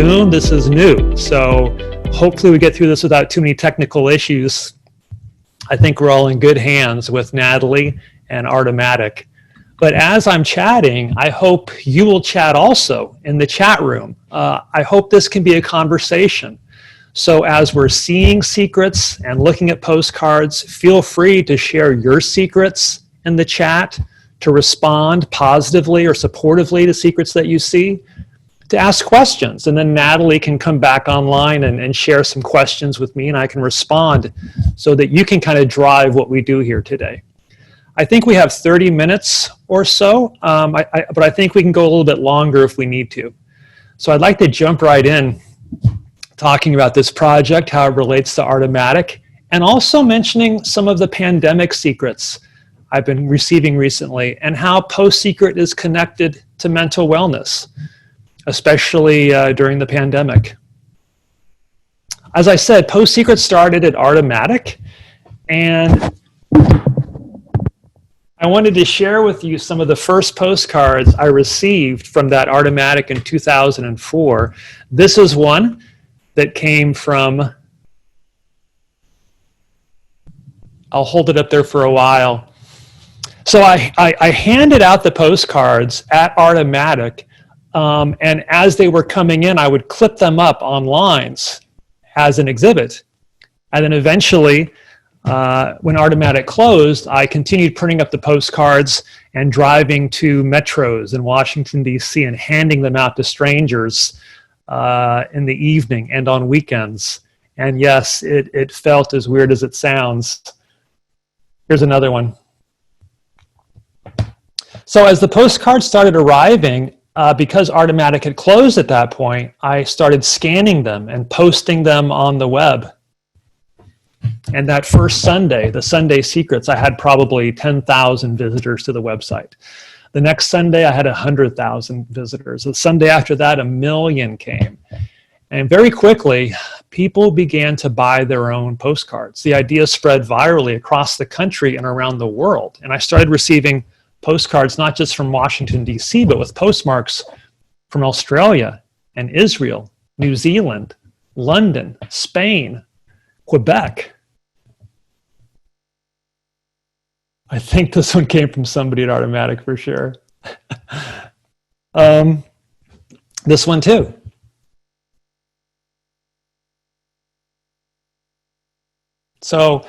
Lagoon. This is new, so hopefully we get through this without too many technical issues. I think we're all in good hands with Natalie and Artomatic. But as I'm chatting, I hope you will chat also in the chat room. I hope this can be a conversation. So as we're seeing secrets and looking at postcards, feel free to share your secrets in the chat, to respond positively or supportively to secrets that you see, to ask questions. And then Natalie can come back online and share some questions with me, and I can respond so that you can kind of drive what we do here today. I think we have 30 minutes or so, but I think we can go a little bit longer if we need to. So I'd like to jump right in talking about this project, how it relates to Artomatic, and also mentioning some of the pandemic secrets I've been receiving recently and how PostSecret is connected to mental wellness, especially during the pandemic. As I said, PostSecret started at Artomatic, and I wanted to share with you some of the first postcards I received from that Artomatic in 2004. This is one that came from, I'll hold it up there for a while. So I handed out the postcards at Artomatic, and as they were coming in, I would clip them up on lines as an exhibit. And then eventually, when Artomatic closed, I continued printing up the postcards and driving to metros in Washington, D.C. and handing them out to strangers in the evening and on weekends. And yes, it felt as weird as it sounds. Here's another one. So as the postcards started arriving, because Artomatic had closed at that point, I started scanning them and posting them on the web. And that first Sunday, the Sunday Secrets, I had probably 10,000 visitors to the website. The next Sunday, I had 100,000 visitors. The Sunday after that, 1 million came. And very quickly, people began to buy their own postcards. The idea spread virally across the country and around the world. And I started receiving postcards not just from Washington, D.C., but with postmarks from Australia and Israel, New Zealand, London, Spain, Quebec. I think this one came from somebody at Artomatic for sure. This one too. So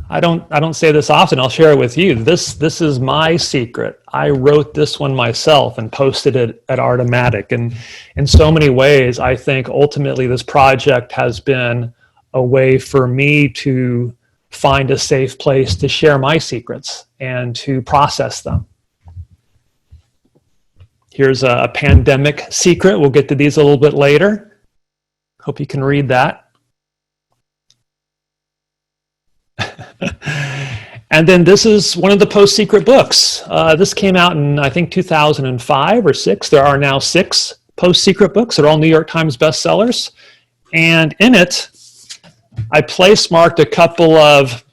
I don't say this often. I'll share it with you. This is my secret. I wrote this one myself and posted it at Artomatic. And in so many ways, I think ultimately this project has been a way for me to find a safe place to share my secrets and to process them. Here's a pandemic secret. We'll get to these a little bit later. Hope you can read that. And then this is one of the PostSecret books. This came out in, I think, 2005 or 6. There are now 6 PostSecret books. They're all New York Times bestsellers. And in it, I place-marked a couple of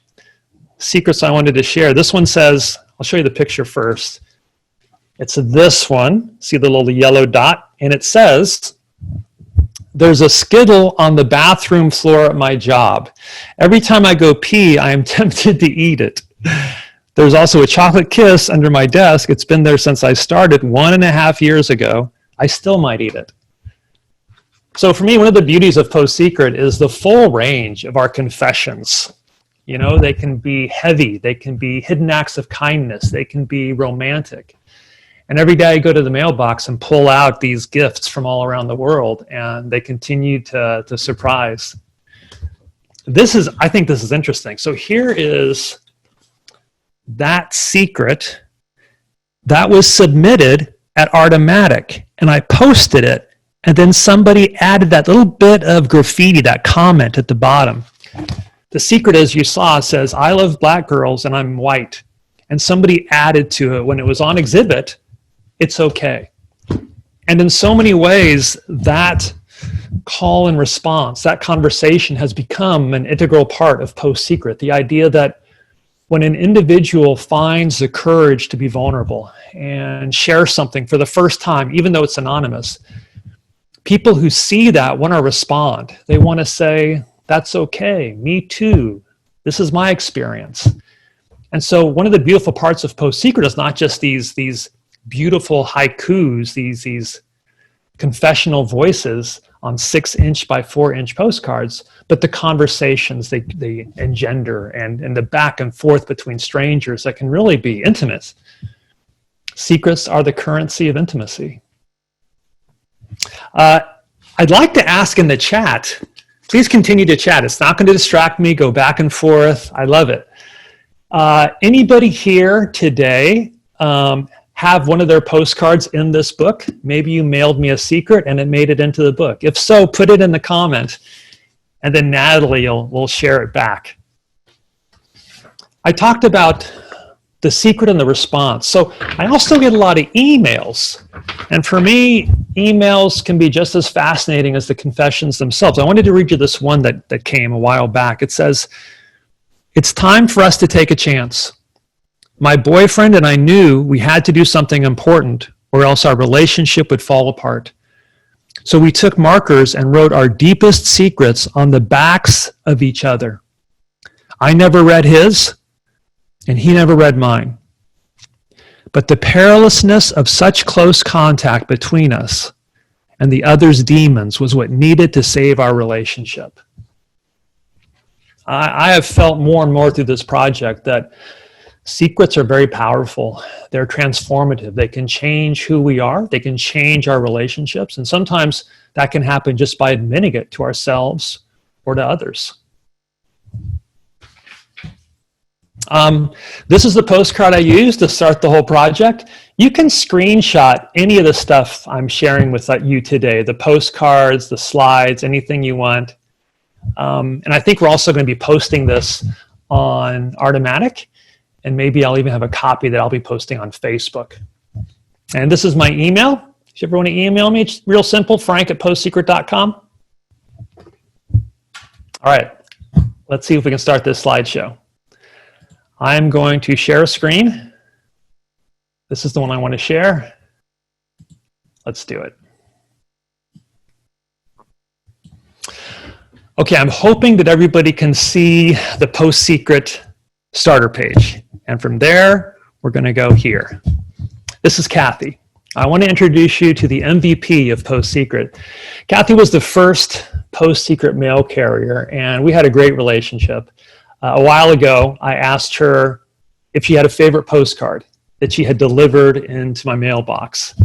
secrets I wanted to share. This one says, I'll show you the picture first. It's this one. See the little yellow dot? And it says, there's a Skittle on the bathroom floor at my job. Every time I go pee, I am tempted to eat it. There's also a chocolate kiss under my desk. It's been there since I started 1.5 years ago. I still might eat it. So for me, one of the beauties of PostSecret is the full range of our confessions. You know, they can be heavy. They can be hidden acts of kindness. They can be romantic. And every day I go to the mailbox and pull out these gifts from all around the world, and they continue to surprise. I think this is interesting. So here is that secret that was submitted at Artomatic, and I posted it, and then somebody added that little bit of graffiti, that comment at the bottom. The secret, as you saw, says, I love black girls and I'm white. And somebody added to it when it was on exhibit, it's okay. And in so many ways, that call and response, that conversation has become an integral part of PostSecret. The idea that when an individual finds the courage to be vulnerable and share something for the first time, even though it's anonymous, people who see that want to respond. They want to say, that's okay, me too. This is my experience. And so one of the beautiful parts of PostSecret is not just these beautiful haikus, these confessional voices on 6-inch by 4-inch postcards, but the conversations they engender and the back and forth between strangers that can really be intimate. Secrets are the currency of intimacy. I'd like to ask in the chat, please continue to chat. It's not going to distract me. Go back and forth. I love it. Anybody here today have one of their postcards in this book? Maybe you mailed me a secret and it made it into the book. If so, put it in the comment, and then Natalie will share it back. I talked about the secret and the response. So I also get a lot of emails. And for me, emails can be just as fascinating as the confessions themselves. I wanted to read you this one that came a while back. It says, "It's time for us to take a chance. My boyfriend and I knew we had to do something important or else our relationship would fall apart. So we took markers and wrote our deepest secrets on the backs of each other. I never read his, and he never read mine. But the perilousness of such close contact between us and the other's demons was what needed to save our relationship." I have felt more and more through this project that secrets are very powerful. They're transformative. They can change who we are. They can change our relationships. And sometimes that can happen just by admitting it to ourselves or to others. This is the postcard I used to start the whole project. You can screenshot any of the stuff I'm sharing with you today, the postcards, the slides, anything you want. And I think we're also going to be posting this on Artomatic, and maybe I'll even have a copy that I'll be posting on Facebook. And this is my email. If you ever want to email me, it's real simple, frank@postsecret.com. All right, let's see if we can start this slideshow. I'm going to share a screen. This is the one I want to share. Let's do it. Okay, I'm hoping that everybody can see the PostSecret starter page. And from there, we're going to go here. This is Kathy. I want to introduce you to the MVP of PostSecret. Kathy was the first PostSecret mail carrier, and we had a great relationship. A while ago, I asked her if she had a favorite postcard that she had delivered into my mailbox.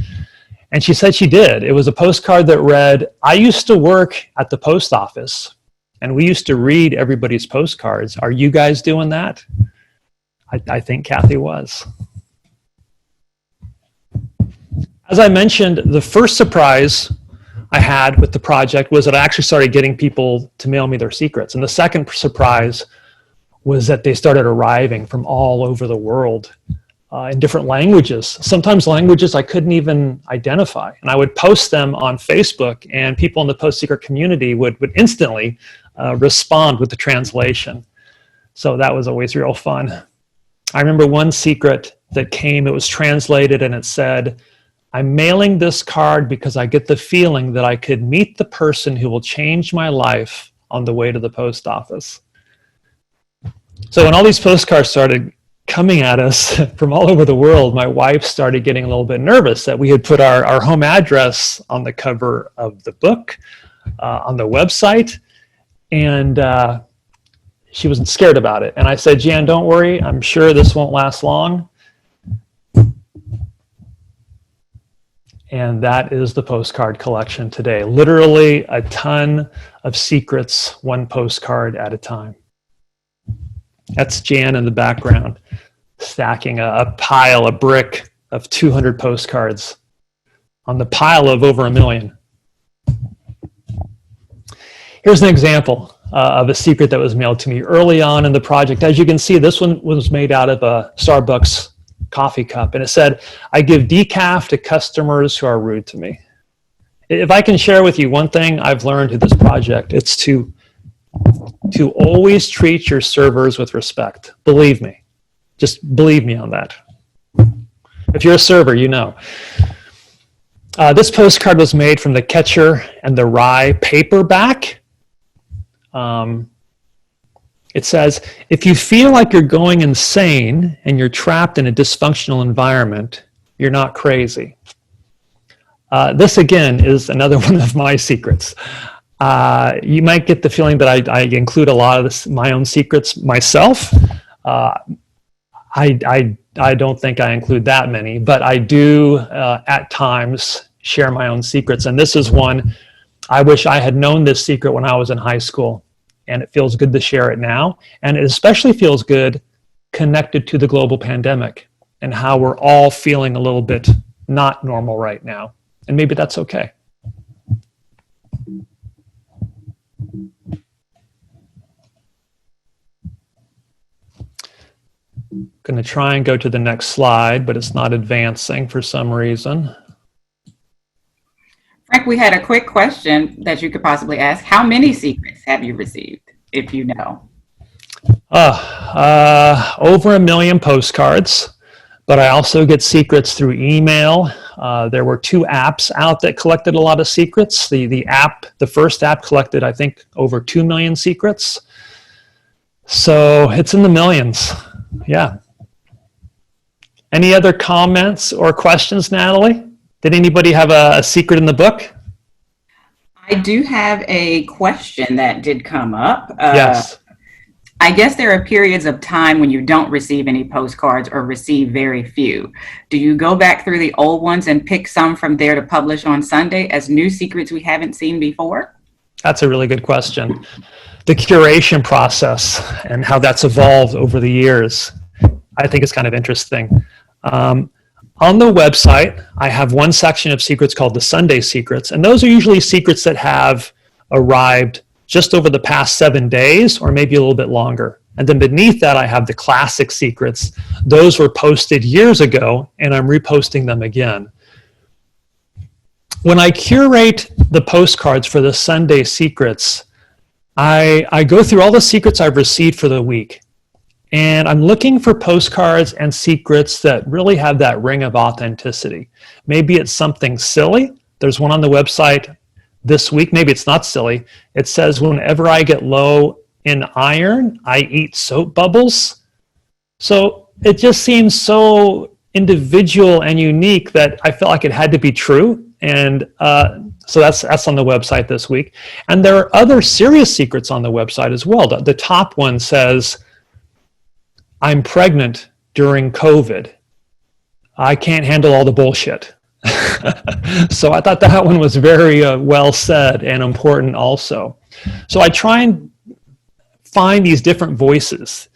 And she said she did. It was a postcard that read, "I used to work at the post office, and we used to read everybody's postcards. Are you guys doing that?" I think Kathy was. As I mentioned, the first surprise I had with the project was that I actually started getting people to mail me their secrets. And the second surprise was that they started arriving from all over the world in different languages, sometimes languages I couldn't even identify. And I would post them on Facebook, and people in the PostSecret community would instantly respond with the translation. So that was always real fun. I remember one secret that came, it was translated, and it said, "I'm mailing this card because I get the feeling that I could meet the person who will change my life on the way to the post office." So when all these postcards started coming at us from all over the world, my wife started getting a little bit nervous that we had put our home address on the cover of the book, on the website, and she wasn't scared about it. And I said, "Jan, don't worry. I'm sure this won't last long." And that is the postcard collection today. Literally a ton of secrets, one postcard at a time. That's Jan in the background, stacking a pile, a brick of 200 postcards on the pile of over 1 million. Here's an example of a secret that was mailed to me early on in the project. As you can see, this one was made out of a Starbucks coffee cup, and it said, "I give decaf to customers who are rude to me." If I can share with you one thing I've learned through this project, it's to always treat your servers with respect. Believe me. Just believe me on that. If you're a server, you know. This postcard was made from the Catcher and the Rye paperback. It says, if you feel like you're going insane and you're trapped in a dysfunctional environment, you're not crazy. This, again, is another one of my secrets. You might get the feeling that I include a lot of my own secrets myself. I don't think I include that many, but I do at times share my own secrets. And this is one, I wish I had known this secret when I was in high school. And it feels good to share it now. And it especially feels good connected to the global pandemic and how we're all feeling a little bit not normal right now. And maybe that's okay. Going to try and go to the next slide, but it's not advancing for some reason. Frank, we had a quick question that you could possibly ask. How many secrets have you received, if you know? Over 1 million postcards, but I also get secrets through email. There were 2 apps out that collected a lot of secrets. The first app collected, I think, over 2 million secrets. So it's in the millions. Yeah. Any other comments or questions, Natalie? Did anybody have a secret in the book? I do have a question that did come up. Yes. I guess there are periods of time when you don't receive any postcards or receive very few. Do you go back through the old ones and pick some from there to publish on Sunday as new secrets we haven't seen before? That's a really good question. The curation process and how that's evolved over the years, I think is kind of interesting. On the website, I have one section of secrets called the Sunday secrets, and those are usually secrets that have arrived just over the past 7 days or maybe a little bit longer. And then beneath that, I have the classic secrets. Those were posted years ago, and I'm reposting them again. When I curate the postcards for the Sunday secrets, I go through all the secrets I've received for the week. And I'm looking for postcards and secrets that really have that ring of authenticity. Maybe it's something silly. There's one on the website this week. Maybe it's not silly. It says, whenever I get low in iron, I eat soap bubbles. So it just seems so individual and unique that I felt like it had to be true. And so that's on the website this week. And there are other serious secrets on the website as well. The top one says, I'm pregnant during COVID. I can't handle all the bullshit. So I thought that one was very well said and important also. So I try and find these different voices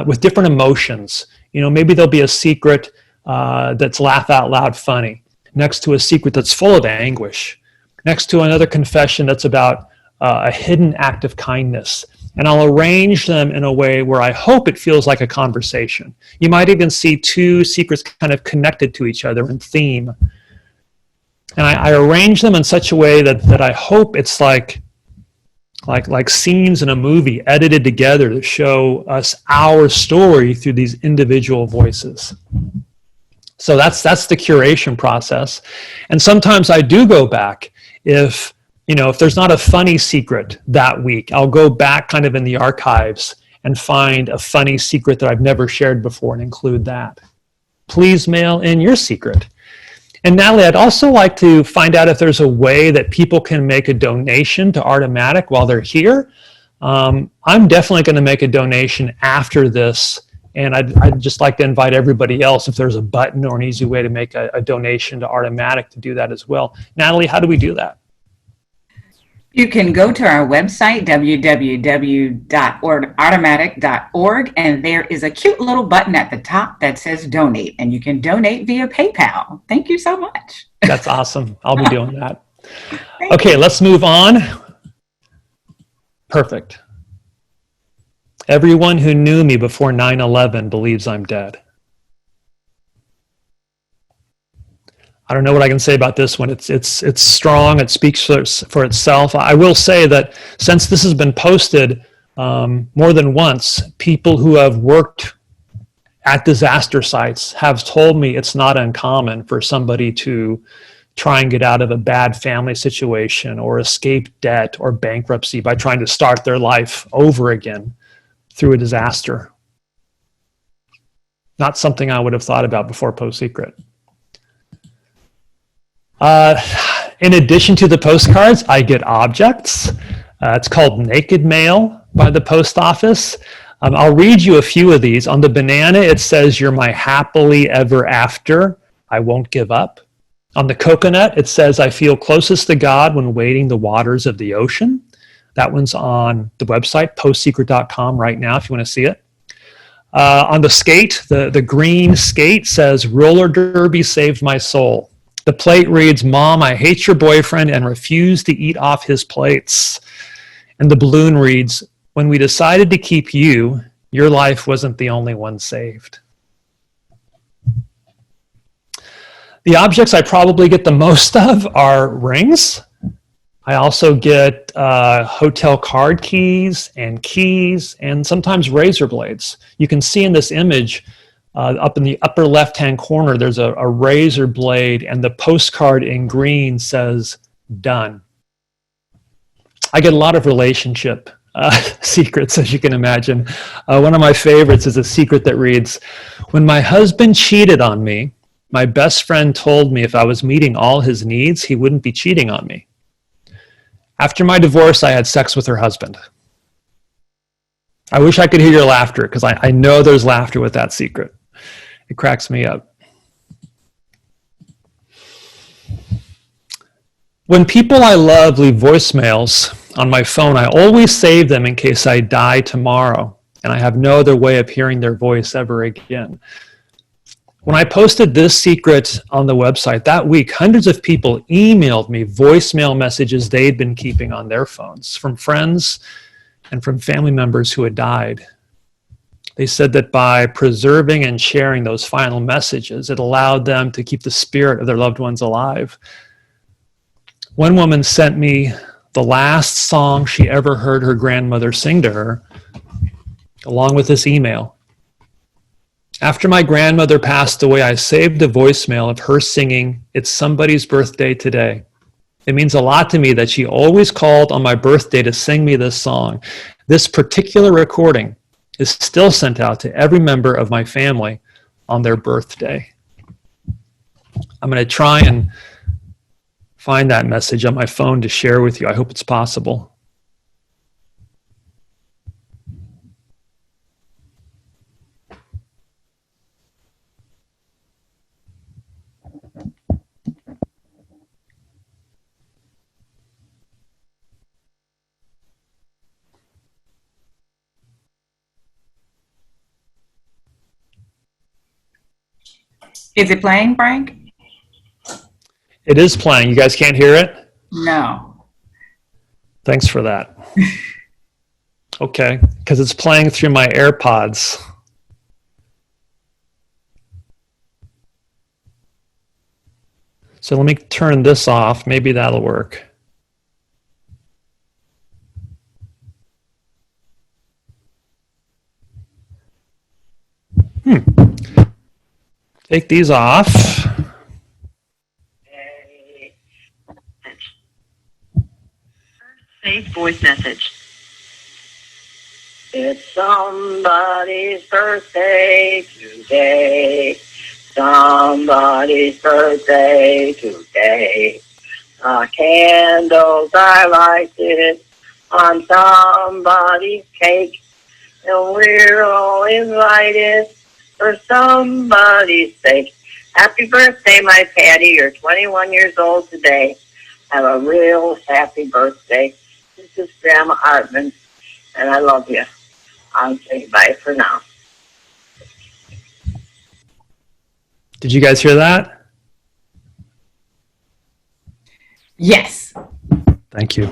with different emotions. You know, maybe there'll be a secret that's laugh out loud funny, next to a secret that's full of anguish, next to another confession that's about a hidden act of kindness. And I'll arrange them in a way where I hope it feels like a conversation. You might even see 2 secrets kind of connected to each other in theme. And I arrange them in such a way that I hope it's like scenes in a movie edited together to show us our story through these individual voices. So that's the curation process. And sometimes I do go back if there's not a funny secret that week, I'll go back kind of in the archives and find a funny secret that I've never shared before and include that. Please mail in your secret. And Natalie, I'd also like to find out if there's a way that people can make a donation to Artomatic while they're here. I'm definitely going to make a donation after this, and I'd just like to invite everybody else, if there's a button or an easy way to make a donation to Artomatic, to do that as well. Natalie, how do we do that? You can go to our website, www.artomatic.org, and there is a cute little button at the top that says donate, and you can donate via PayPal. Thank you so much. That's awesome. I'll be doing that. Okay, let's move on. Perfect. Everyone who knew me before 9/11 believes I'm dead. I don't know what I can say about this one. It's strong. It speaks for itself. I will say that since this has been posted more than once, people who have worked at disaster sites have told me it's not uncommon for somebody to try and get out of a bad family situation or escape debt or bankruptcy by trying to start their life over again through a disaster. Not something I would have thought about before PostSecret. In addition to the postcards, I get objects. It's called Naked Mail by the post office. I'll read you a few of these. On the banana, it says, "You're my happily ever after. I won't give up." On the coconut, it says, "I feel closest to God when wading the waters of the ocean." That one's on the website, postsecret.com right now if you want to see it. On the skate, the green skate says, "Roller derby saved my soul." The plate reads, "Mom, I hate your boyfriend and refuse to eat off his plates." And the balloon reads, "When we decided to keep you, your life wasn't the only one saved." The objects I probably get the most of are rings. I also get hotel card keys and sometimes razor blades. You can see in this image up in the upper left-hand corner, there's a razor blade, and the postcard in green says, "Done." I get a lot of relationship secrets, as you can imagine. One of my favorites is a secret that reads, "When my husband cheated on me, my best friend told me if I was meeting all his needs, he wouldn't be cheating on me. After my divorce, I had sex with her husband." I wish I could hear your laughter, because I know there's laughter with that secret. It cracks me up. When people I love leave voicemails on my phone, I always save them in case I die tomorrow, and I have no other way of hearing their voice ever again. When I posted this secret on the website that week, hundreds of people emailed me voicemail messages they'd been keeping on their phones from friends and from family members who had died. They said that by preserving and sharing those final messages, it allowed them to keep the spirit of their loved ones alive. One woman sent me the last song she ever heard her grandmother sing to her, along with this email. "After my grandmother passed away, I saved a voicemail of her singing, 'It's somebody's birthday today.' It means a lot to me that she always called on my birthday to sing me this song. This particular recording is still sent out to every member of my family on their birthday." I'm going to try and find that message on my phone to share with you. I hope it's possible. Is it playing, Frank? It is playing. You guys can't hear it? No. Thanks for that. Okay, because it's playing through my AirPods. So let me turn this off. Maybe that'll work. Take these off. Save voice message. It's somebody's birthday today. Somebody's birthday today. Candles are lighted on somebody's cake. And we're all invited for somebody's sake. Happy birthday, my Patty. You're 21 years old today. Have a real happy birthday. This is Grandma Artman, and I love you. I'll say bye for now. Did you guys hear that? Yes. Thank you.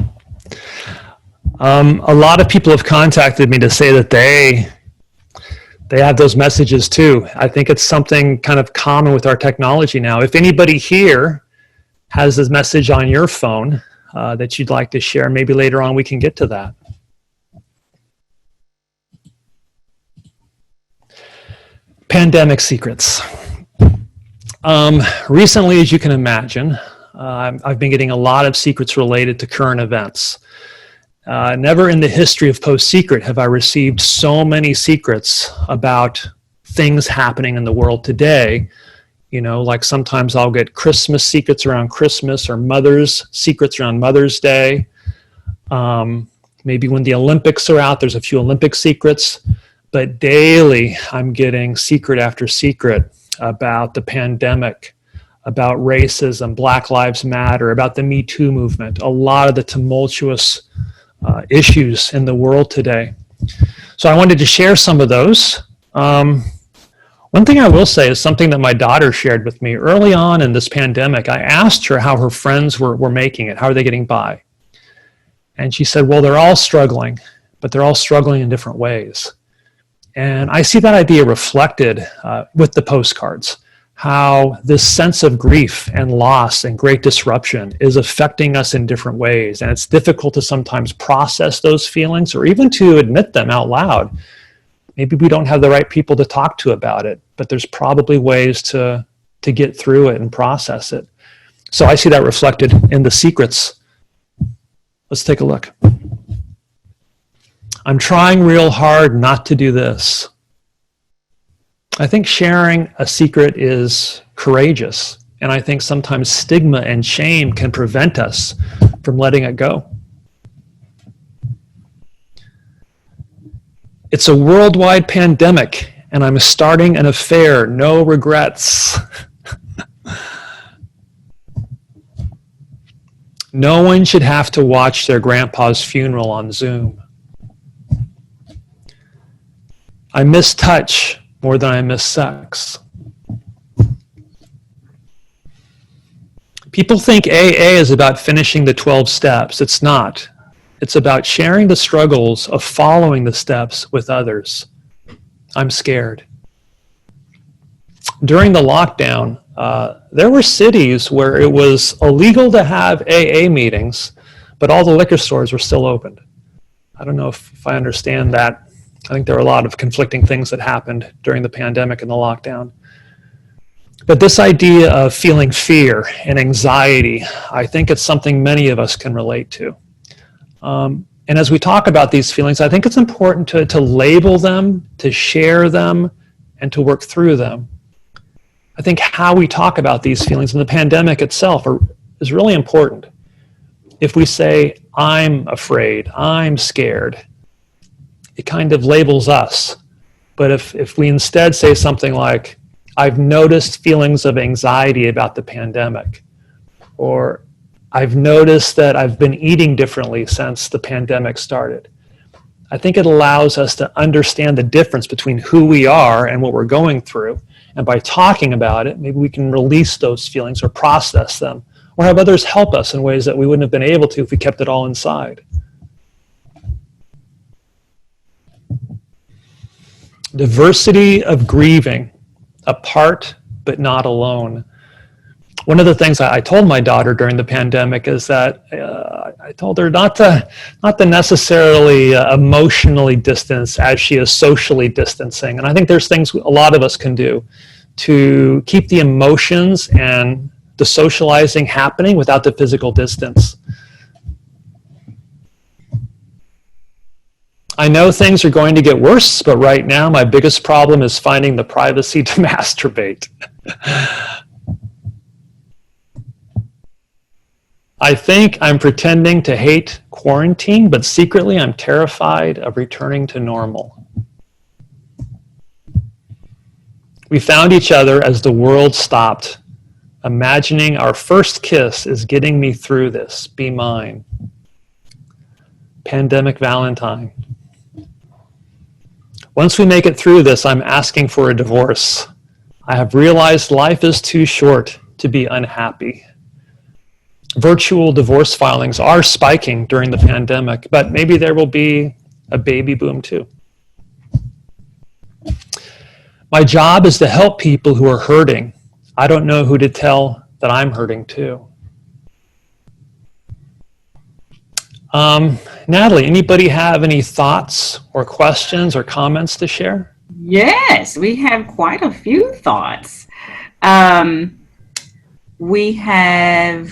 A lot of people have contacted me to say that they have those messages too. I think it's something kind of common with our technology now. If anybody here has this message on your phone that you'd like to share, maybe later on we can get to that. Pandemic secrets. Recently, as you can imagine, I've been getting a lot of secrets related to current events. Never in the history of PostSecret have I received so many secrets about things happening in the world today. You know, like sometimes I'll get Christmas secrets around Christmas, or Mother's secrets around Mother's Day. Maybe when the Olympics are out, there's a few Olympic secrets. But daily, I'm getting secret after secret about the pandemic, about racism, Black Lives Matter, about the Me Too movement, a lot of the tumultuous issues in the world today. So I wanted to share some of those. One thing I will say is something that my daughter shared with me early on in this pandemic. I asked her how her friends were making it. How are they getting by? And she said, well, they're all struggling, but they're all struggling in different ways. And I see that idea reflected with the postcards, how this sense of grief and loss and great disruption is affecting us in different ways. And it's difficult to sometimes process those feelings or even to admit them out loud. Maybe we don't have the right people to talk to about it, but there's probably ways to get through it and process it. So I see that reflected in the secrets. Let's take a look. I'm trying real hard not to do this. I think sharing a secret is courageous, and I think sometimes stigma and shame can prevent us from letting it go. It's a worldwide pandemic, and I'm starting an affair. No regrets. No one should have to watch their grandpa's funeral on Zoom. I miss touch more than I miss sex. People think AA is about finishing the 12 steps. It's not. It's about sharing the struggles of following the steps with others. I'm scared. During the lockdown, there were cities where it was illegal to have AA meetings, but all the liquor stores were still opened. I don't know if I understand that. I think there were a lot of conflicting things that happened during the pandemic and the lockdown. But this idea of feeling fear and anxiety, I think it's something many of us can relate to. And as we talk about these feelings, I think it's important to label them, to share them, and to work through them. I think how we talk about these feelings in the pandemic itself is really important. If we say, I'm afraid, I'm scared, it kind of labels us. But if we instead say something like, I've noticed feelings of anxiety about the pandemic, or I've noticed that I've been eating differently since the pandemic started, I think it allows us to understand the difference between who we are and what we're going through. And by talking about it, maybe we can release those feelings or process them, or have others help us in ways that we wouldn't have been able to if we kept it all inside. Diversity of grieving, apart but not alone. One of the things I told my daughter during the pandemic is that I told her not to necessarily emotionally distance as she is socially distancing. And I think there's things a lot of us can do to keep the emotions and the socializing happening without the physical distance. I know things are going to get worse, but right now my biggest problem is finding the privacy to masturbate. I think I'm pretending to hate quarantine, but secretly I'm terrified of returning to normal. We found each other as the world stopped. Imagining our first kiss is getting me through this. Be mine. Pandemic Valentine. Once we make it through this, I'm asking for a divorce. I have realized life is too short to be unhappy. Virtual divorce filings are spiking during the pandemic, but maybe there will be a baby boom too. My job is to help people who are hurting. I don't know who to tell that I'm hurting too. Natalie, anybody have any thoughts or questions or comments to share? Yes, we have quite a few thoughts. We have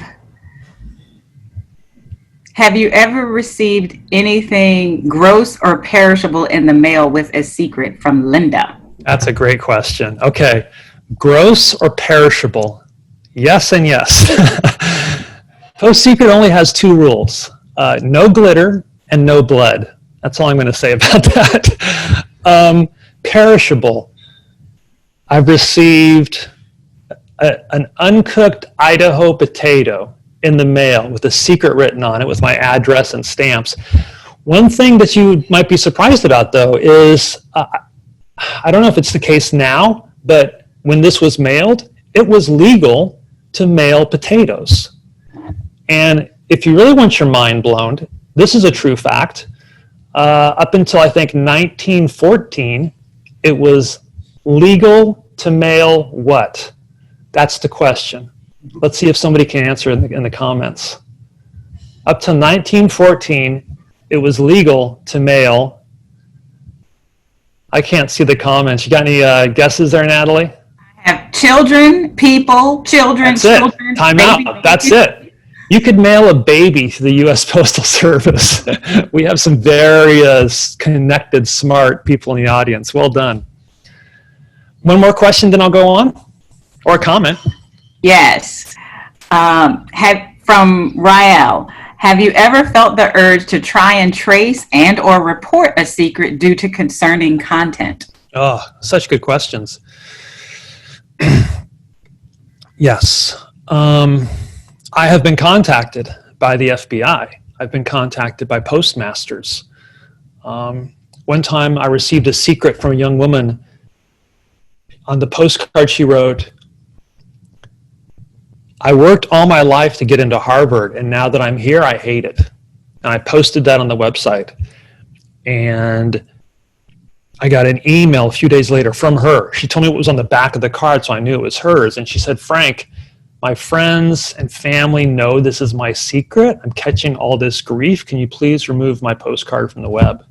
you ever received anything gross or perishable in the mail with a secret? From Linda. That's a great question. Okay, gross or perishable? Yes and yes. PostSecret only has two rules: no glitter and no blood. That's all I'm going to say about that. Perishable. I've received an uncooked Idaho potato in the mail with a secret written on it with my address and stamps. One thing that you might be surprised about, though, is I don't know if it's the case now, but when this was mailed, it was legal to mail potatoes. And if you really want your mind blown, this is a true fact. Up until I think 1914, it was legal to mail what? That's the question. Let's see if somebody can answer in the comments. Up to 1914, it was legal to mail. I can't see the comments. You got any guesses there, Natalie? I have children, people, children, That's children. it. Time out. That's it. You could mail a baby to the U.S. Postal Service. We have some very connected, smart people in the audience. Well done. One more question, then I'll go on, or a comment. Yes. From Rael, have you ever felt the urge to try and trace and or report a secret due to concerning content? Oh, such good questions. Yes. I have been contacted by the FBI. I've been contacted by postmasters. One time I received a secret from a young woman. On the postcard she wrote, "I worked all my life to get into Harvard, and now that I'm here, I hate it." And I posted that on the website. And I got an email a few days later from her. She told me what was on the back of the card, so I knew it was hers. And she said, "Frank, my friends and family know this is my secret. I'm catching all this grief. Can you please remove my postcard from the web?"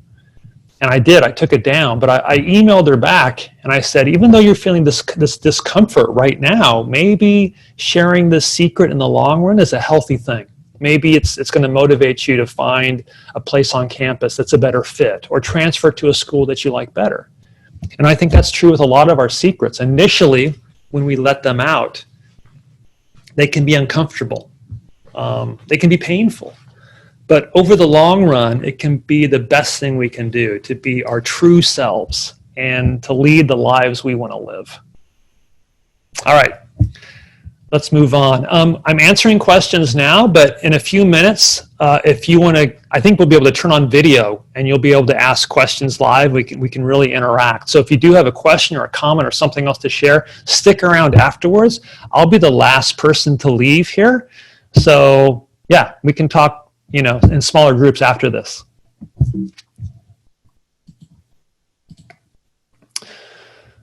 And I did. I took it down, but I emailed her back and I said, even though you're feeling this discomfort right now, maybe sharing this secret in the long run is a healthy thing. Maybe it's going to motivate you to find a place on campus that's a better fit, or transfer to a school that you like better. And I think that's true with a lot of our secrets. Initially, when we let them out, they can be uncomfortable. They can be painful. But over the long run, it can be the best thing we can do to be our true selves and to lead the lives we want to live. All right, let's move on. I'm answering questions now, but in a few minutes, if you want to, I think we'll be able to turn on video and you'll be able to ask questions live. We can really interact. So if you do have a question or a comment or something else to share, stick around afterwards. I'll be the last person to leave here. So yeah, we can talk, in smaller groups after this.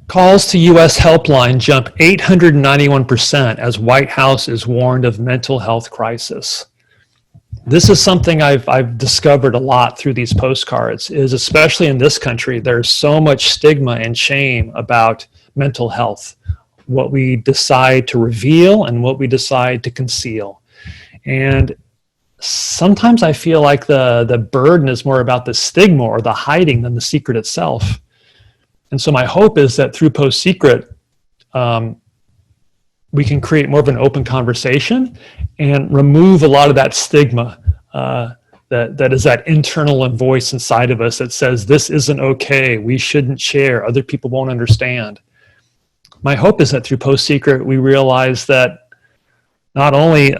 Calls to U.S. helpline jump 891% as White House is warned of mental health crisis. This is something I've discovered a lot through these postcards, is especially in this country, there's so much stigma and shame about mental health, what we decide to reveal and what we decide to conceal. And sometimes I feel like the burden is more about the stigma or the hiding than the secret itself. And so my hope is that through PostSecret, we can create more of an open conversation and remove a lot of that stigma that is that internal voice inside of us that says, this isn't okay, we shouldn't share, other people won't understand. My hope is that through PostSecret, we realize that not only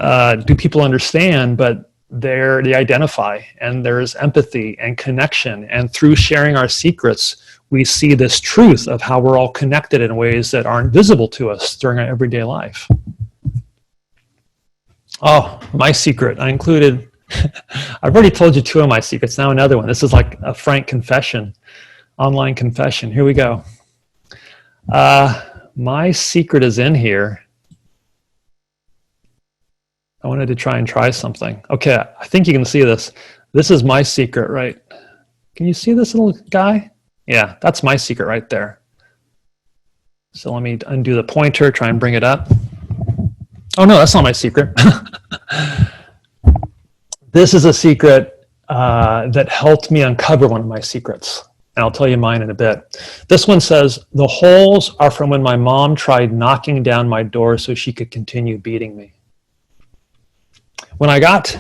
do people understand, but they identify, and there's empathy and connection. And through sharing our secrets, we see this truth of how we're all connected in ways that aren't visible to us during our everyday life. Oh, my secret. I included, I've already told you two of my secrets, now another one. This is like a frank confession, online confession. Here we go. My secret is in here. I wanted to try something. Okay, I think you can see this. This is my secret, right? Can you see this little guy? Yeah, that's my secret right there. So let me undo the pointer, try and bring it up. Oh no, that's not my secret. This is a secret that helped me uncover one of my secrets. And I'll tell you mine in a bit. This one says, the holes are from when my mom tried knocking down my door so she could continue beating me. When I got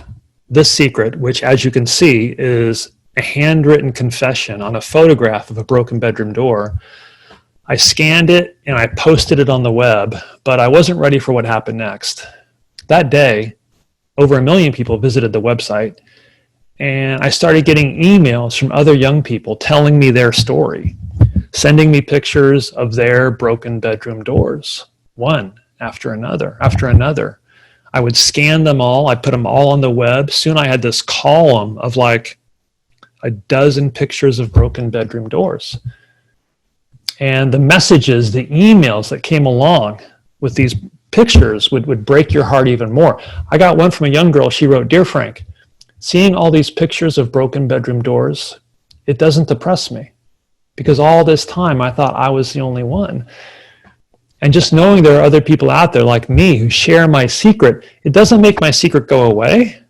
this secret, which as you can see is a handwritten confession on a photograph of a broken bedroom door, I scanned it and I posted it on the web, but I wasn't ready for what happened next. That day, over 1 million people visited the website, and I started getting emails from other young people telling me their story, sending me pictures of their broken bedroom doors, one after another, after another. I would scan them all. I put them all on the web. Soon I had this column of like a dozen pictures of broken bedroom doors. And the messages, the emails that came along with these pictures would break your heart even more. I got one from a young girl. She wrote, "Dear Frank, seeing all these pictures of broken bedroom doors, it doesn't depress me, because all this time I thought I was the only one. And just knowing there are other people out there like me who share my secret, it doesn't make my secret go away,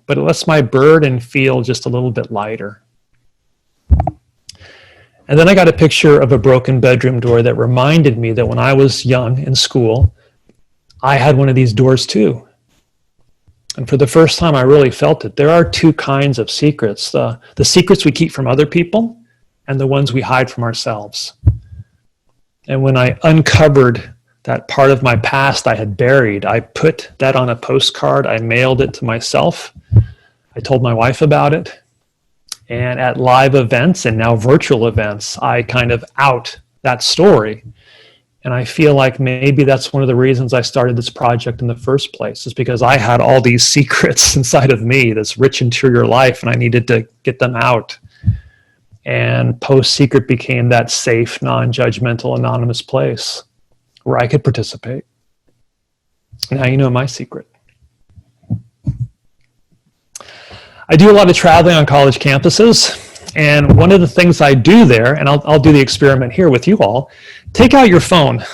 but it lets my burden feel just a little bit lighter." And then I got a picture of a broken bedroom door that reminded me that when I was young in school, I had one of these doors too. And for the first time, I really felt it. There are two kinds of secrets, the secrets we keep from other people and the ones we hide from ourselves. And when I uncovered that part of my past I had buried, I put that on a postcard. I mailed it to myself. I told my wife about it. And at live events and now virtual events, I kind of out that story. And I feel like maybe that's one of the reasons I started this project in the first place, is because I had all these secrets inside of me, this rich interior life, and I needed to get them out. And PostSecret became that safe, non-judgmental, anonymous place where I could participate. Now you know my secret. I do a lot of traveling on college campuses, and one of the things I do there, and I'll do the experiment here with you all, take out your phone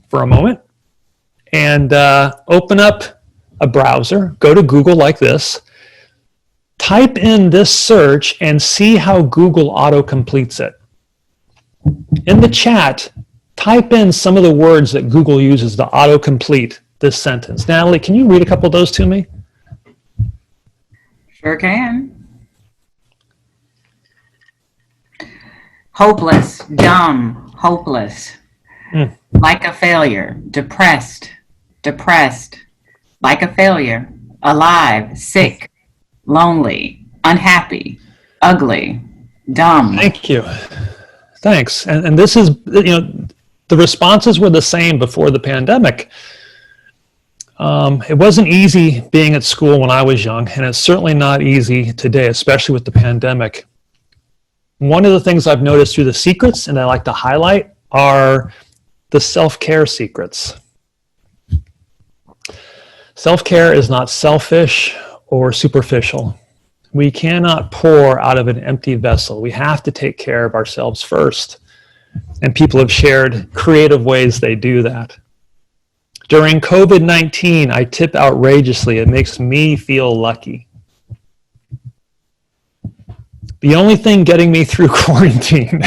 for a moment and open up a browser, go to Google like this, type in this search and see how Google auto-completes it. In the chat, type in some of the words that Google uses to auto-complete this sentence. Natalie, can you read a couple of those to me? Sure can. Hopeless, dumb, hopeless. Like a failure, depressed, like a failure, alive, sick, lonely, unhappy, ugly, dumb. Thank you. Thanks. And this is, the responses were the same before the pandemic. It wasn't easy being at school when I was young, and it's certainly not easy today, especially with the pandemic. One of the things I've noticed through the secrets, and I like to highlight, are the self-care secrets. Self-care is not selfish or superficial. We cannot pour out of an empty vessel. We have to take care of ourselves first. And people have shared creative ways they do that. During COVID-19, I tip outrageously. It makes me feel lucky. The only thing getting me through quarantine,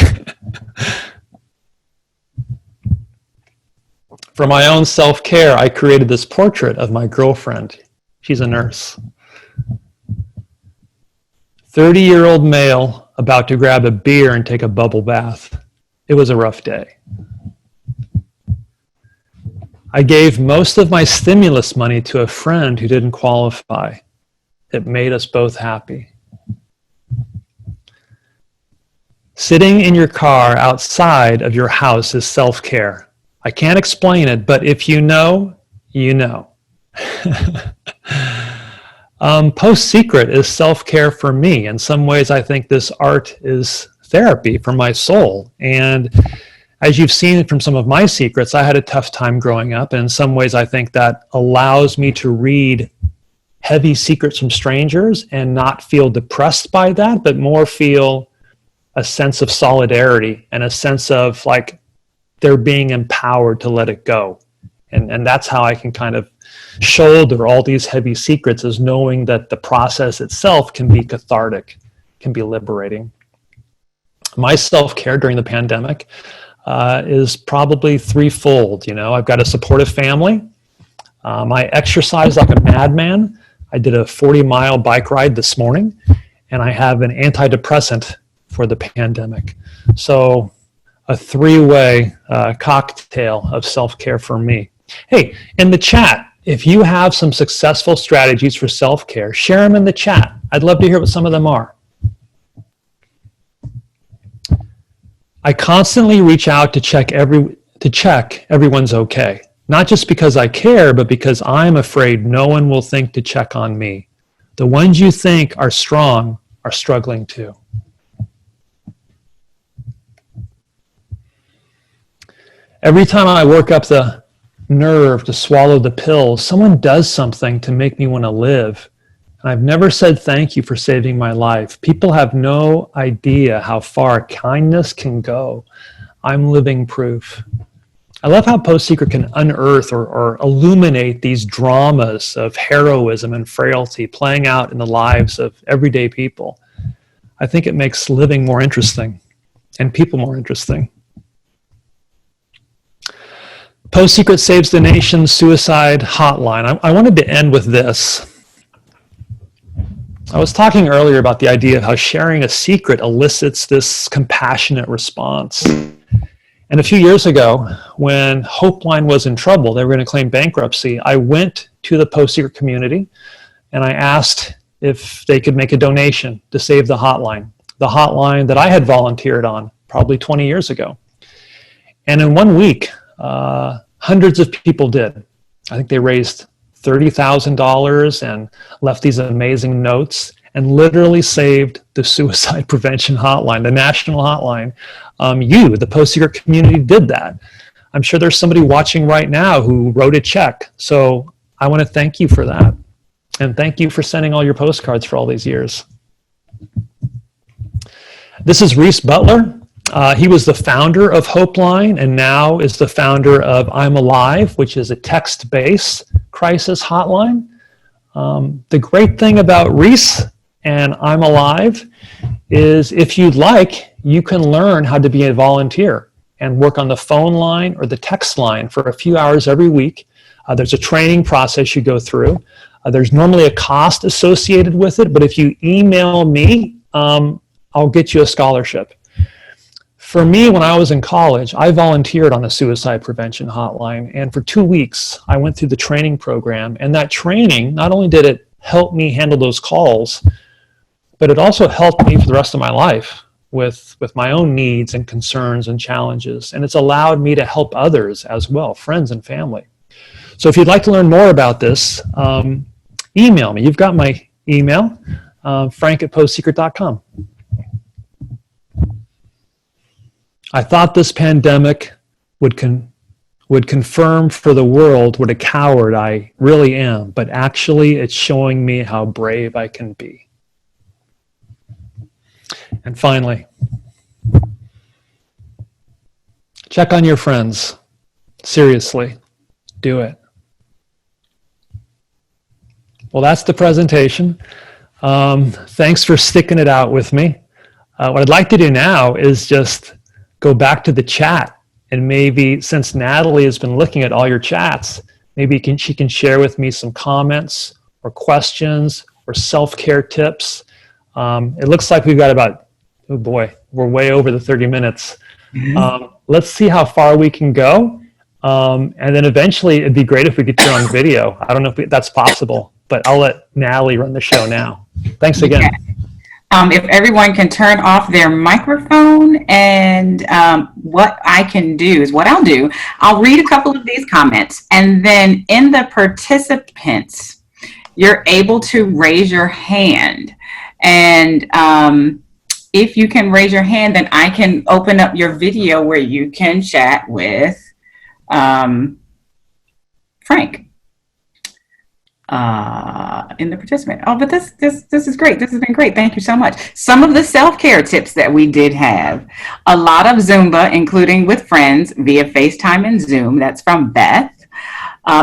for my own self-care, I created this portrait of my girlfriend. She's a nurse. 30-year-old male about to grab a beer and take a bubble bath. It was a rough day. I gave most of my stimulus money to a friend who didn't qualify. It made us both happy. Sitting in your car outside of your house is self-care. I can't explain it, but if you know, you know. PostSecret is self-care for me. In some ways, I think this art is therapy for my soul. And as you've seen from some of my secrets, I had a tough time growing up. And in some ways, I think that allows me to read heavy secrets from strangers and not feel depressed by that, but more feel a sense of solidarity and a sense of like they're being empowered to let it go And that's how I can kind of shoulder all these heavy secrets, is knowing that the process itself can be cathartic, can be liberating. My self-care during the pandemic is probably threefold. I've got a supportive family. I exercise like a madman. I did a 40-mile bike ride this morning, and I have an antidepressant for the pandemic. So a three-way cocktail of self-care for me. Hey, in the chat, if you have some successful strategies for self-care, share them in the chat. I'd love to hear what some of them are. I constantly reach out to check everyone's okay. Not just because I care, but because I'm afraid no one will think to check on me. The ones you think are strong are struggling too. Every time I work up the nerve to swallow the pill, someone does something to make me want to live. And I've never said thank you for saving my life. People have no idea how far kindness can go. I'm living proof. I love how PostSecret can unearth or illuminate these dramas of heroism and frailty playing out in the lives of everyday people. I think it makes living more interesting and people more interesting. PostSecret saves the nation's suicide hotline. I wanted to end with this. I was talking earlier about the idea of how sharing a secret elicits this compassionate response. And a few years ago, when Hopeline was in trouble, they were going to claim bankruptcy, I went to the PostSecret community and I asked if they could make a donation to save the hotline that I had volunteered on probably 20 years ago. And in 1 week, hundreds of people did. I think they raised $30,000 and left these amazing notes and literally saved the suicide prevention hotline, the national hotline. The PostSecret community, did that. I'm sure there's somebody watching right now who wrote a check. So I want to thank you for that. And thank you for sending all your postcards for all these years. This is Reese Butler. He was the founder of Hopeline and now is the founder of I'm Alive, which is a text-based crisis hotline. The great thing about Reese and I'm Alive is if you'd like, you can learn how to be a volunteer and work on the phone line or the text line for a few hours every week. There's a training process you go through. There's normally a cost associated with it, but if you email me, I'll get you a scholarship. For me, when I was in college, I volunteered on the suicide prevention hotline, and for 2 weeks, I went through the training program, and that training, not only did it help me handle those calls, but it also helped me for the rest of my life with my own needs and concerns and challenges, and it's allowed me to help others as well, friends and family. So if you'd like to learn more about this, email me. You've got my email, frank@postsecret.com. I thought this pandemic would confirm for the world what a coward I really am, but actually it's showing me how brave I can be. And finally, check on your friends. Seriously, do it. Well, that's the presentation. Thanks for sticking it out with me. What I'd like to do now is just go back to the chat, and maybe since Natalie has been looking at all your chats, maybe she can share with me some comments or questions or self-care tips. It looks like we've got about, oh boy, we're way over the 30 minutes. Let's see how far we can go. And then eventually it'd be great if we could turn on video. I don't know if that's possible, but I'll let Natalie run the show now. Thanks again. Yeah. If everyone can turn off their microphone, and what I can do is what I'll do. I'll read a couple of these comments, and then in the participants, you're able to raise your hand. And if you can raise your hand, then I can open up your video where you can chat with Frank. In the participant. Oh, but this is great. This has been great. Thank you so much. Some of the self-care tips that we did have. A lot of Zumba, including with friends via FaceTime and Zoom. That's from Beth.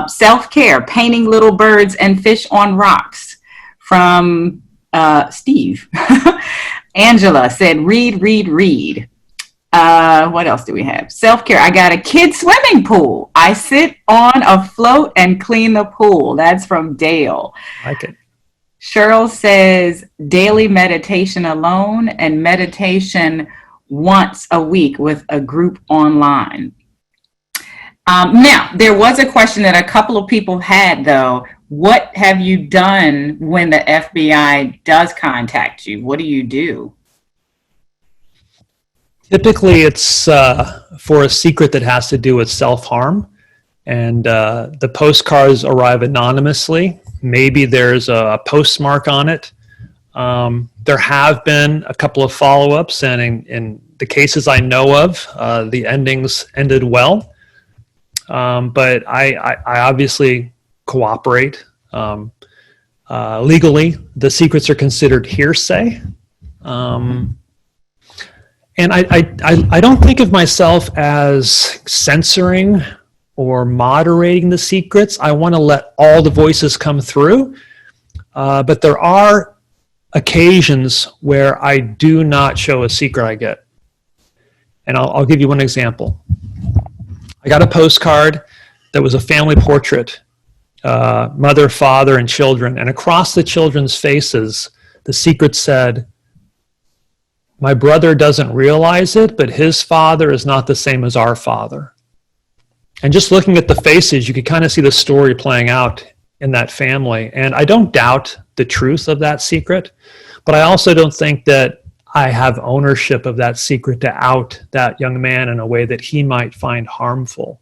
Self-care, painting little birds and fish on rocks from Steve. Angela said, read, read, read. What else do we have? Self-care. I got a kid swimming pool. I sit on a float and clean the pool. That's from Dale. I like it. Cheryl says daily meditation alone and meditation once a week with a group online. Now, there was a question that a couple of people had, though. What have you done when the FBI does contact you? What do you do? Typically, it's for a secret that has to do with self-harm, and the postcards arrive anonymously. Maybe there's a postmark on it. There have been a couple of follow-ups, and in the cases I know of, the endings ended well. But I obviously cooperate. Legally, the secrets are considered hearsay. And I don't think of myself as censoring or moderating the secrets. I want to let all the voices come through. But there are occasions where I do not show a secret I get. And I'll give you one example. I got a postcard that was a family portrait, mother, father, and children. And across the children's faces, the secret said, "My brother doesn't realize it, but his father is not the same as our father." And just looking at the faces, you could kind of see the story playing out in that family. And I don't doubt the truth of that secret, but I also don't think that I have ownership of that secret to out that young man in a way that he might find harmful.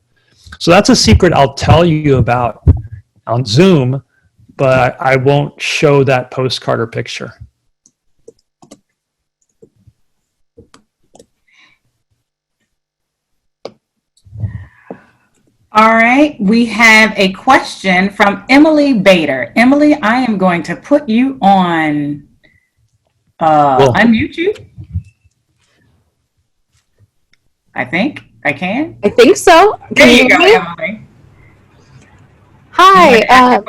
So that's a secret I'll tell you about on Zoom, but I won't show that postcard or picture. All right, we have a question from Emily Bader. Emily, I am going to put you on, unmute you. I think I can. I think so. There you go, Emily. Hi.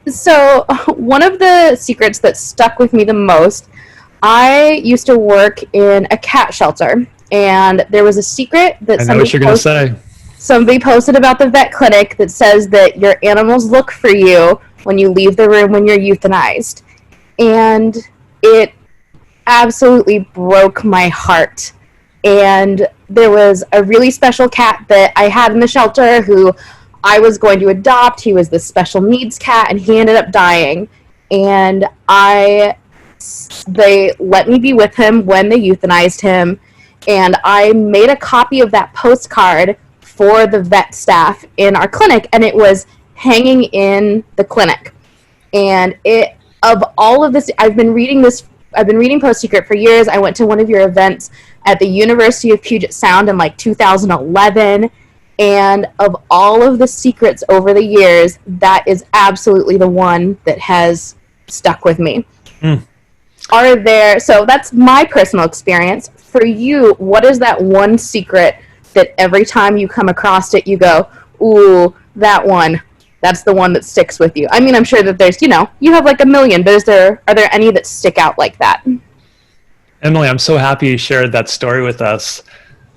So one of the secrets that stuck with me the most, I used to work in a cat shelter, and there was a secret that I know what you're going to say. Somebody posted about the vet clinic that says that your animals look for you when you leave the room when you're euthanized. And it absolutely broke my heart. And there was a really special cat that I had in the shelter who I was going to adopt. He was this special needs cat, and he ended up dying. And they let me be with him when they euthanized him. And I made a copy of that postcard for the vet staff in our clinic, and it was hanging in the clinic. And of all of this, I've been reading PostSecret for years. I went to one of your events at the University of Puget Sound in like 2011, and of all of the secrets over the years, that is absolutely the one that has stuck with me. So that's my personal experience. For you, what is that one secret that every time you come across it, you go, ooh, that one, that's the one that sticks with you? I mean, I'm sure that there's, you have like a million, but are there any that stick out like that? Emily, I'm so happy you shared that story with us.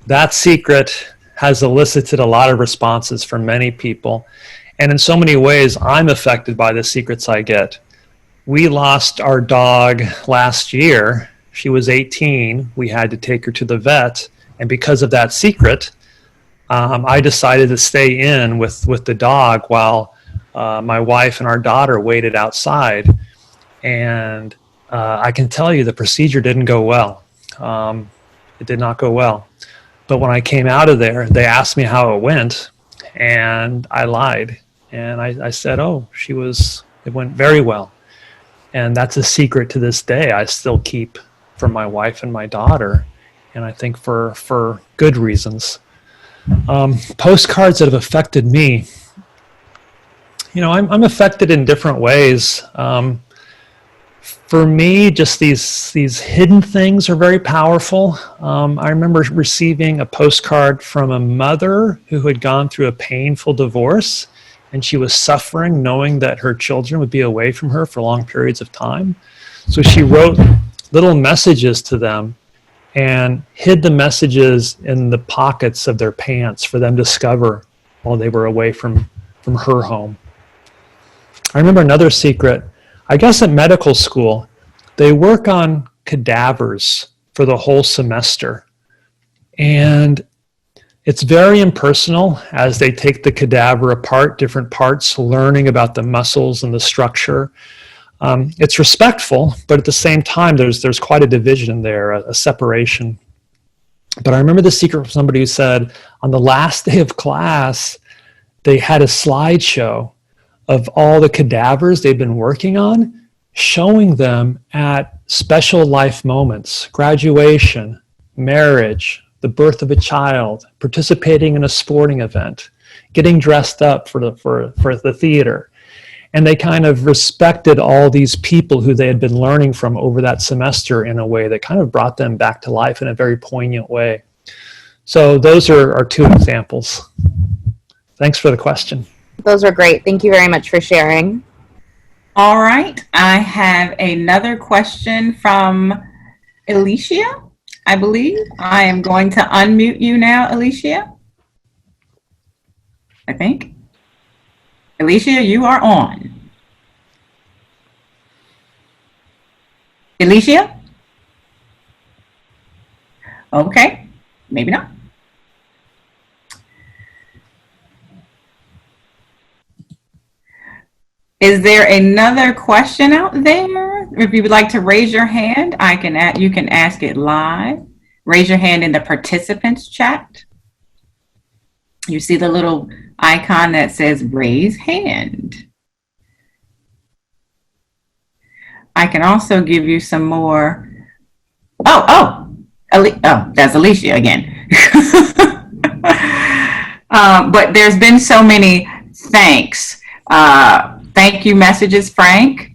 That secret has elicited a lot of responses from many people. And in so many ways, I'm affected by the secrets I get. We lost our dog last year. She was 18. We had to take her to the vet. And because of that secret, I decided to stay in with the dog while my wife and our daughter waited outside. And I can tell you the procedure didn't go well. It did not go well. But when I came out of there, they asked me how it went, and I lied. And I said, it went very well. And that's a secret to this day I still keep from my wife and my daughter. And I think for good reasons. Postcards that have affected me. I'm affected in different ways. For me, just these hidden things are very powerful. I remember receiving a postcard from a mother who had gone through a painful divorce, and she was suffering knowing that her children would be away from her for long periods of time. So she wrote little messages to them and hid the messages in the pockets of their pants for them to discover while they were away from her home. I remember another secret. I guess at medical school, they work on cadavers for the whole semester. And it's very impersonal as they take the cadaver apart, different parts, learning about the muscles and the structure. It's respectful, but at the same time, there's quite a division there, a separation. But I remember the secret from somebody who said on the last day of class, they had a slideshow of all the cadavers they'd been working on, showing them at special life moments, graduation, marriage, the birth of a child, participating in a sporting event, getting dressed up for the theater. And they kind of respected all these people who they had been learning from over that semester in a way that kind of brought them back to life in a very poignant way. So those are two examples. Thanks for the question. Those are great. Thank you very much for sharing. All right. I have another question from Alicia, I believe. I am going to unmute you now, Alicia. I think. Alicia, you are on. Alicia? Okay, maybe not. Is there another question out there? If you would like to raise your hand, you can ask it live. Raise your hand in the participants chat. You see the little icon that says raise hand. I can also give you some more. That's Alicia again. But there's been so many thanks. Thank you messages, Frank.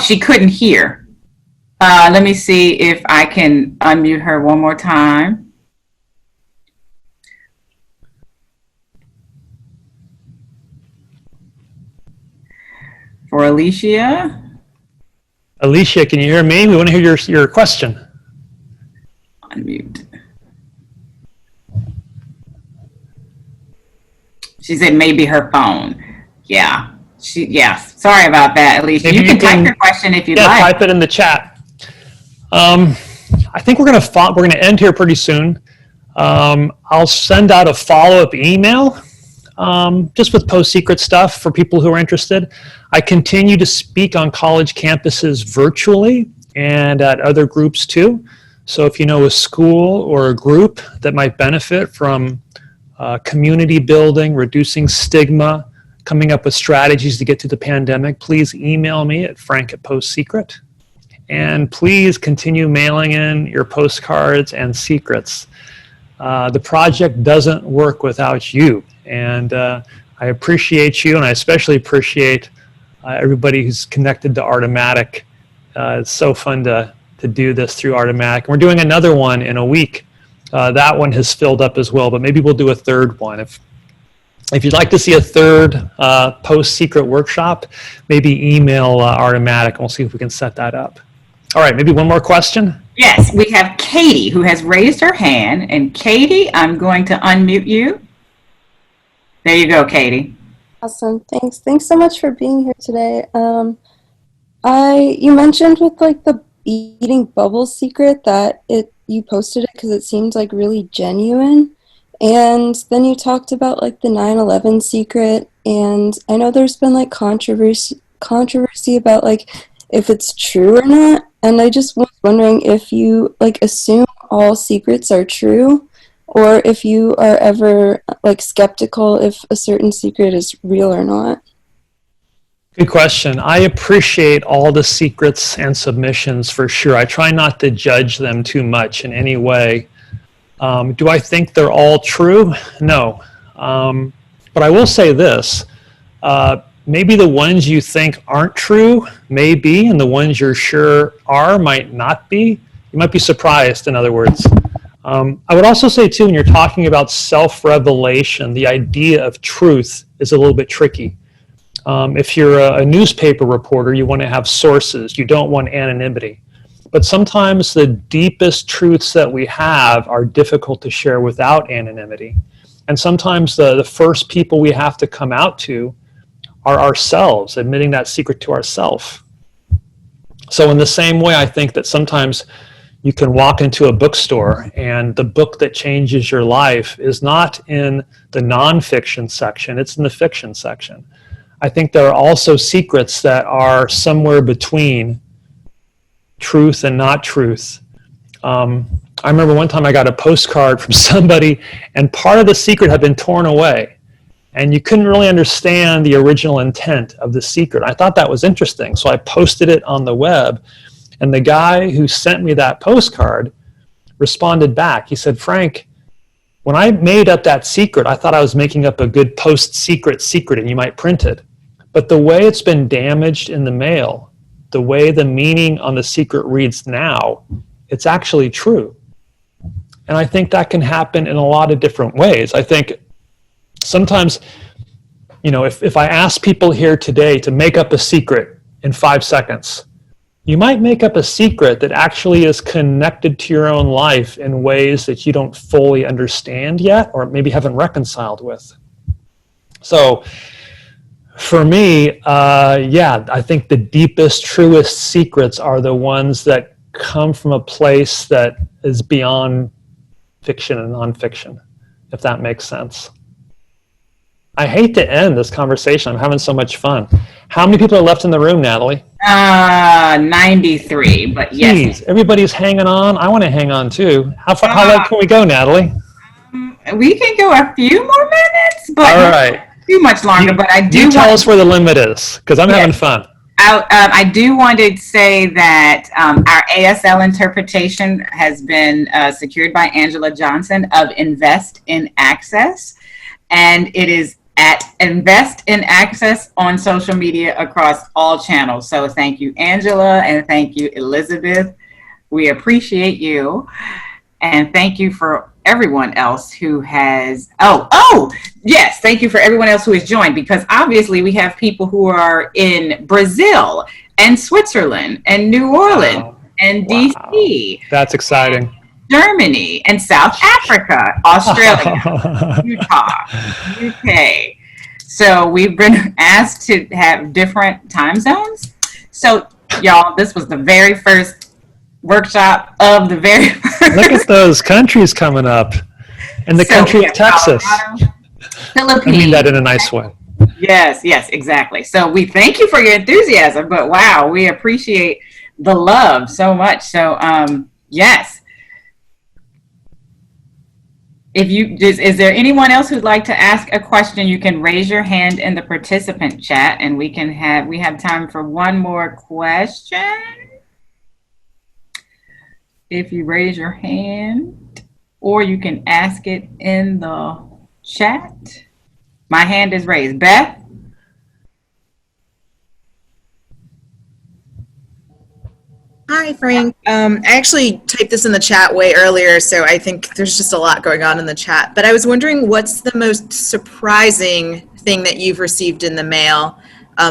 She couldn't hear. Let me see if I can unmute her one more time. For Alicia. Alicia, can you hear me? We want to hear your question. Unmute. She said maybe her phone. Yeah. Sorry about that, Alicia. Maybe you can type your question if you'd like. Yeah, type it in the chat. I think we're gonna end here pretty soon. I'll send out a follow-up email just with PostSecret stuff for people who are interested. I continue to speak on college campuses virtually and at other groups too. So if you know a school or a group that might benefit from community building, reducing stigma, coming up with strategies to get through the pandemic, please email me at frank@PostSecret. And please continue mailing in your postcards and secrets. The project doesn't work without you. And I appreciate you, and I especially appreciate everybody who's connected to Artomatic. It's so fun to do this through Artomatic. And we're doing another one in a week. That one has filled up as well, but maybe we'll do a third one. If you'd like to see a third PostSecret workshop, maybe email Artomatic, and we'll see if we can set that up. All right, maybe one more question? Yes, we have Katie who has raised her hand. And Katie, I'm going to unmute you. There you go, Katie. Awesome, thanks. Thanks so much for being here today. You mentioned with like the eating bubbles secret that you posted it because it seemed like really genuine. And then you talked about like the 9/11 secret, and I know there's been like controversy about like if it's true or not. And I just was wondering if you like assume all secrets are true, or if you are ever like skeptical if a certain secret is real or not. Good question. I appreciate all the secrets and submissions for sure. I try not to judge them too much in any way. Do I think they're all true? No. But I will say this. Maybe the ones you think aren't true may be, and the ones you're sure are might not be. You might be surprised, in other words. I would also say, too, when you're talking about self-revelation, the idea of truth is a little bit tricky. If you're a newspaper reporter, you want to have sources. You don't want anonymity. But sometimes the deepest truths that we have are difficult to share without anonymity. And sometimes the first people we have to come out to are ourselves, admitting that secret to ourselves. So in the same way, I think that sometimes you can walk into a bookstore and the book that changes your life is not in the nonfiction section, it's in the fiction section. I think there are also secrets that are somewhere between truth and not truth. I remember one time I got a postcard from somebody and part of the secret had been torn away. And you couldn't really understand the original intent of the secret. I thought that was interesting, so I posted it on the web. And the guy who sent me that postcard responded back. He said, Frank, when I made up that secret, I thought I was making up a good post-secret secret and you might print it. But the way it's been damaged in the mail, the way the meaning on the secret reads now, it's actually true. And I think that can happen in a lot of different ways. I think sometimes, if I ask people here today to make up a secret in 5 seconds, you might make up a secret that actually is connected to your own life in ways that you don't fully understand yet, or maybe haven't reconciled with. So for me, I think the deepest, truest secrets are the ones that come from a place that is beyond fiction and nonfiction, if that makes sense. I hate to end this conversation. I'm having so much fun. How many people are left in the room, Natalie? 93, but yes. Jeez, everybody's hanging on. I want to hang on too. How long can we go, Natalie? We can go a few more minutes, but all right. Not too much longer. But I do tell us where the limit is, because I'm having fun. I do want to say that our ASL interpretation has been secured by Angela Johnson of Invest in Access, and it is at Invest in Access on social media across all channels. So thank you, Angela, and thank you, Elisabeth. We appreciate you, and thank you for everyone else who has, yes, thank you for everyone else who has joined, because obviously we have people who are in Brazil and Switzerland and New Orleans and DC. That's exciting. Germany and South Africa, Australia, Utah, UK. So we've been asked to have different time zones. So y'all, this was the very first workshop of the very first. Look at those countries coming up. And the country of Texas. Colorado, Philippines. I mean that in a nice way. Yes, exactly. So we thank you for your enthusiasm, but wow, we appreciate the love so much. So yes. Is there anyone else who'd like to ask a question? You can raise your hand in the participant chat, and we have time for one more question. If you raise your hand, or you can ask it in the chat. My hand is raised. Beth? Hi, Frank. I actually typed this in the chat way earlier, so I think there's just a lot going on in the chat. But I was wondering, what's the most surprising thing that you've received in the mail,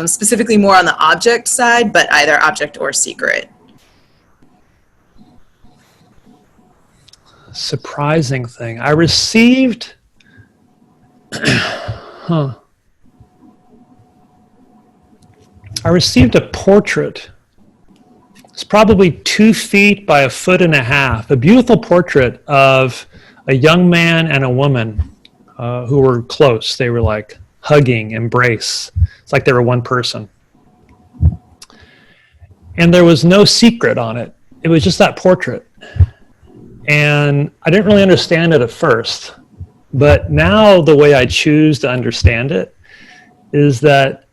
specifically more on the object side, but either object or secret? Surprising thing. I received... I received a portrait. It's probably 2 feet by 1.5 feet, a beautiful portrait of a young man and a woman who were close. They were like hugging, embrace. It's like they were one person. And there was no secret on it. It was just that portrait. And I didn't really understand it at first. But now the way I choose to understand it is that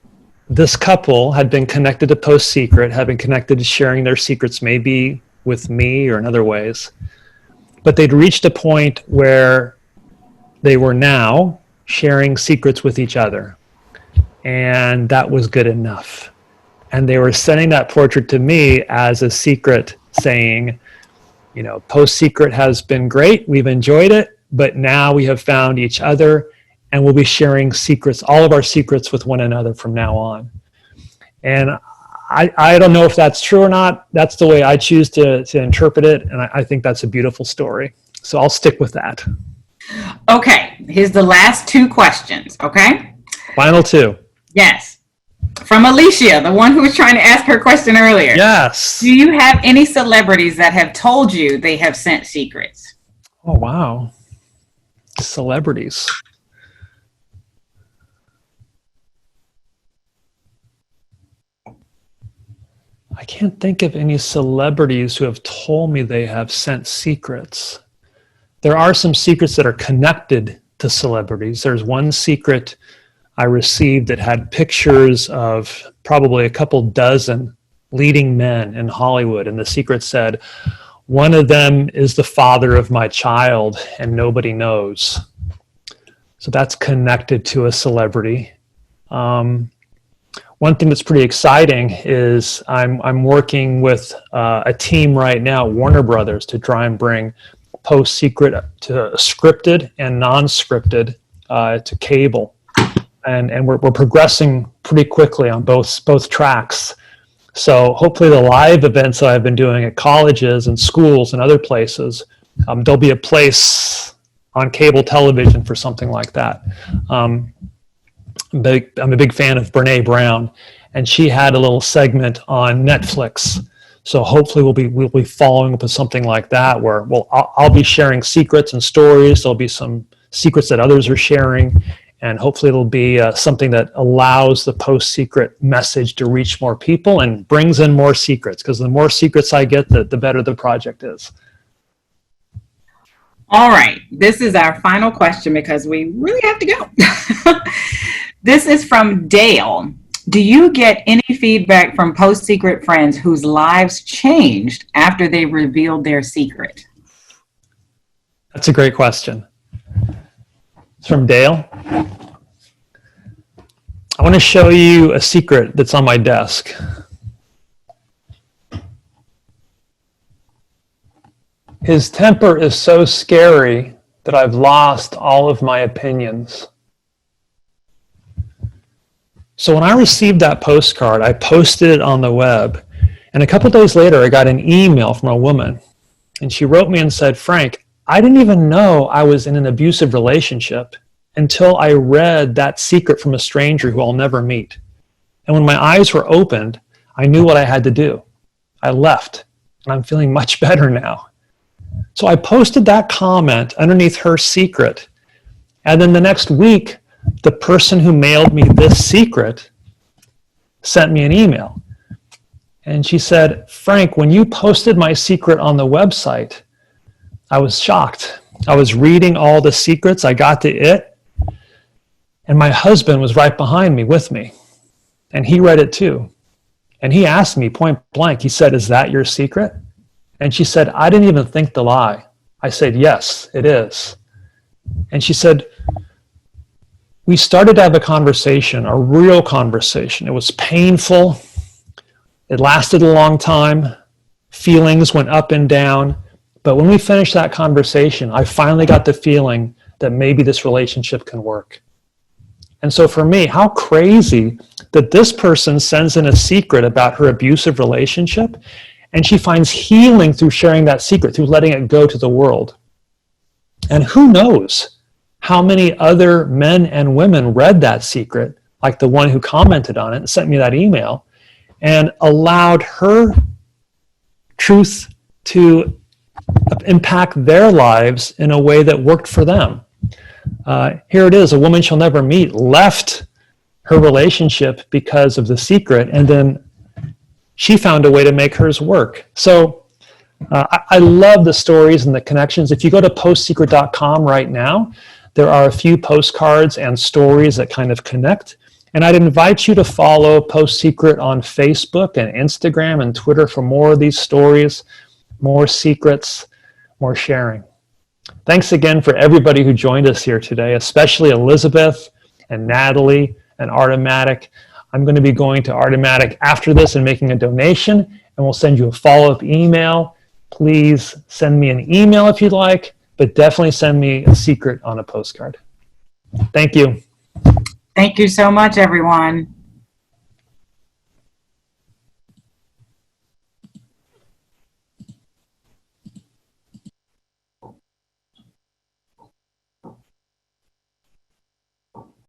this couple had been connected to PostSecret, had been connected to sharing their secrets, maybe with me or in other ways. But they'd reached a point where they were now sharing secrets with each other. And that was good enough. And they were sending that portrait to me as a secret, saying, PostSecret has been great. We've enjoyed it, but now we have found each other, and we'll be sharing secrets, all of our secrets, with one another from now on. And I don't know if that's true or not. That's the way I choose to interpret it, and I think that's a beautiful story. So I'll stick with that. Okay, here's the last two questions, okay? Final two. Yes. From Alicia, the one who was trying to ask her question earlier. Yes. Do you have any celebrities that have told you they have sent secrets? Oh, wow. Celebrities. I can't think of any celebrities who have told me they have sent secrets. There are some secrets that are connected to celebrities. There's one secret I received that had pictures of probably a couple dozen leading men in Hollywood. And the secret said, one of them is the father of my child and nobody knows. So that's connected to a celebrity. One thing that's pretty exciting is I'm working with a team right now, Warner Brothers, to try and bring PostSecret to scripted and non-scripted to cable. And we're progressing pretty quickly on both tracks. So hopefully the live events that I've been doing at colleges and schools and other places, there'll be a place on cable television for something like that. I'm a big fan of Brene Brown, and she had a little segment on Netflix. So hopefully we'll be following up with something like that, where I'll be sharing secrets and stories. There'll be some secrets that others are sharing, and hopefully it'll be something that allows the PostSecret message to reach more people and brings in more secrets. Because the more secrets I get, the better the project is. All right, this is our final question because we really have to go. This is from Dale. Do you get any feedback from PostSecret friends whose lives changed after they revealed their secret? That's a great question. It's from Dale. I want to show you a secret that's on my desk. His temper is so scary that I've lost all of my opinions. So when I received that postcard, I posted it on the web, and a couple days later, I got an email from a woman, and she wrote me and said, Frank, I didn't even know I was in an abusive relationship until I read that secret from a stranger who I'll never meet. And when my eyes were opened, I knew what I had to do. I left, and I'm feeling much better now. So I posted that comment underneath her secret, and then the next week, the person who mailed me this secret sent me an email. And she said, Frank, when you posted my secret on the website, I was shocked. I was reading all the secrets. I got to it. And my husband was right behind me with me. And he read it too. And he asked me point blank, he said, is that your secret? And she said, I didn't even think to lie. I said, yes, it is. And she said, we started to have a conversation, a real conversation. It was painful. It lasted a long time. Feelings went up and down. But when we finished that conversation, I finally got the feeling that maybe this relationship can work. And so for me, how crazy that this person sends in a secret about her abusive relationship, and she finds healing through sharing that secret, through letting it go to the world. And who knows how many other men and women read that secret, like the one who commented on it and sent me that email, and allowed her truth to impact their lives in a way that worked for them. Here it is, a woman she'll never meet left her relationship because of the secret, and then she found a way to make hers work. So I love the stories and the connections. If you go to postsecret.com right now, there are a few postcards and stories that kind of connect. And I'd invite you to follow PostSecret on Facebook and Instagram and Twitter for more of these stories, more secrets, more sharing. Thanks again for everybody who joined us here today, especially Elisabeth and Natalie and Artomatic. I'm going to be going to Artomatic after this and making a donation, and we'll send you a follow-up email please send me an email if you'd like, but definitely send me a secret on a postcard. Thank you. Thank you so much, everyone.